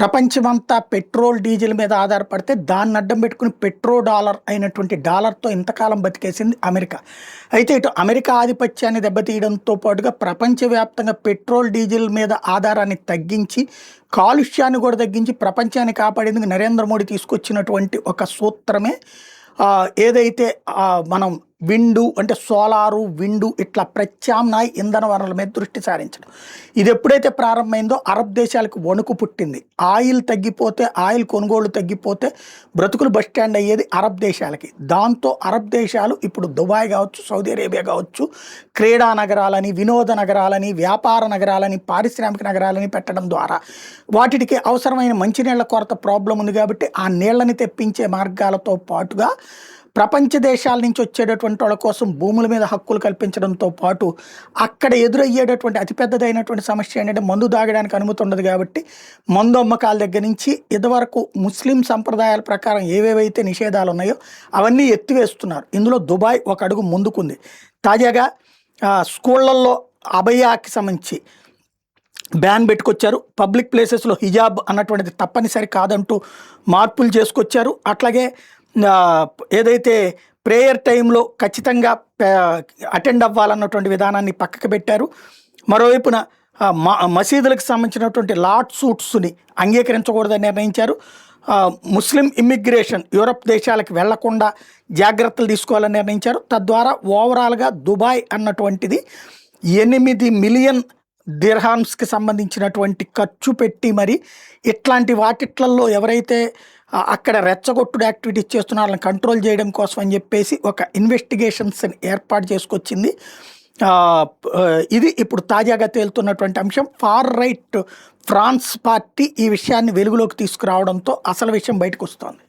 ప్రపంచమంతా petrol diesel మీద ఆధారపడితే దాన్ని అడ్డం పెట్టుకుని డాలర్ అయినటువంటి డాలర్తో ఇంతకాలం బతికేసింది అమెరికా. అయితే ఇటు అమెరికా ఆధిపత్యాన్ని దెబ్బతీయడంతో పాటుగా ప్రపంచవ్యాప్తంగా పెట్రోల్ డీజిల్ మీద ఆధారాన్ని తగ్గించి కాలుష్యాన్ని కూడా తగ్గించి ప్రపంచాన్ని కాపాడేందుకు నరేంద్ర మోడీ తీసుకొచ్చినటువంటి ఒక సూత్రమే ఏదైతే మనం విండు అంటే సోలారు విండు ఇట్లా ప్రత్యామ్నాయ ఇంధన వనరుల మీద దృష్టి సారించడం. ఇది ఎప్పుడైతే ప్రారంభమైందో అరబ్ దేశాలకు వణుకు పుట్టింది. ఆయిల్ తగ్గిపోతే, ఆయిల్ కొనుగోళ్లు తగ్గిపోతే బ్రతుకులు బస్టాండ్ అయ్యేది అరబ్ దేశాలకి. దాంతో అరబ్ దేశాలు ఇప్పుడు దుబాయ్ కావచ్చు, సౌదీ అరేబియా కావచ్చు, క్రీడా నగరాలని, వినోద నగరాలని, వ్యాపార నగరాలని, పారిశ్రామిక నగరాలని పెట్టడం ద్వారా వాటికి అవసరమైన మంచినీళ్ల కొరత ప్రాబ్లం ఉంది కాబట్టి ఆ నీళ్లని తెప్పించే మార్గాలతో పాటుగా ప్రపంచ దేశాల నుంచి వచ్చేటటువంటి వాళ్ళ కోసం భూముల మీద హక్కులు కల్పించడంతో పాటు అక్కడ ఎదురయ్యేటటువంటి అతిపెద్దదైనటువంటి సమస్య ఏంటంటే మందు తాగడానికి అనుమతి ఉండదు కాబట్టి మందు అమ్మకాల దగ్గర నుంచి ఇదివరకు ముస్లిం సంప్రదాయాల ప్రకారం ఏవేవైతే నిషేధాలు ఉన్నాయో అవన్నీ ఎత్తివేస్తున్నారు. ఇందులో దుబాయ్ ఒక అడుగు ముందుకుంది. తాజాగా స్కూళ్ళల్లో అభయాకి సంబంధించి బ్యాన్ పెట్టుకొచ్చారు. పబ్లిక్ ప్లేసెస్లో హిజాబ్ అన్నటువంటిది తప్పనిసరి కాదంటూ మార్పులు చేసుకొచ్చారు. అట్లాగే ఏదైతే ప్రేయర్ టైంలో ఖచ్చితంగా అటెండ్ అవ్వాలన్నటువంటి విధానాన్ని పక్కకు పెట్టారు. మరోవైపున మసీదులకు సంబంధించినటువంటి లాట్ సూట్స్ని అంగీకరించకూడదని నిర్ణయించారు. ముస్లిం ఇమ్మిగ్రేషన్ యూరప్ దేశాలకు వెళ్లకుండా జాగ్రత్తలు తీసుకోవాలని నిర్ణయించారు. తద్వారా ఓవరాల్గా దుబాయ్ అన్నటువంటిది 8 మిలియన్ దిర్హామ్స్కి సంబంధించినటువంటి ఖర్చు పెట్టి మరి ఇట్లాంటి వాటిట్లలో ఎవరైతే అక్కడ రెచ్చగొట్టుడు యాక్టివిటీస్ చేస్తున్న వాళ్ళని కంట్రోల్ చేయడం కోసం అని చెప్పేసి ఒక ఇన్వెస్టిగేషన్స్ ఏర్పాటు చేసుకొచ్చింది. ఇది ఇప్పుడు తాజాగా తేలుతున్నటువంటి అంశం. ఫార్ రైట్ ఫ్రాన్స్ పార్టీ ఈ విషయాన్ని వెలుగులోకి తీసుకురావడంతో అసలు విషయం బయటకు వస్తోంది.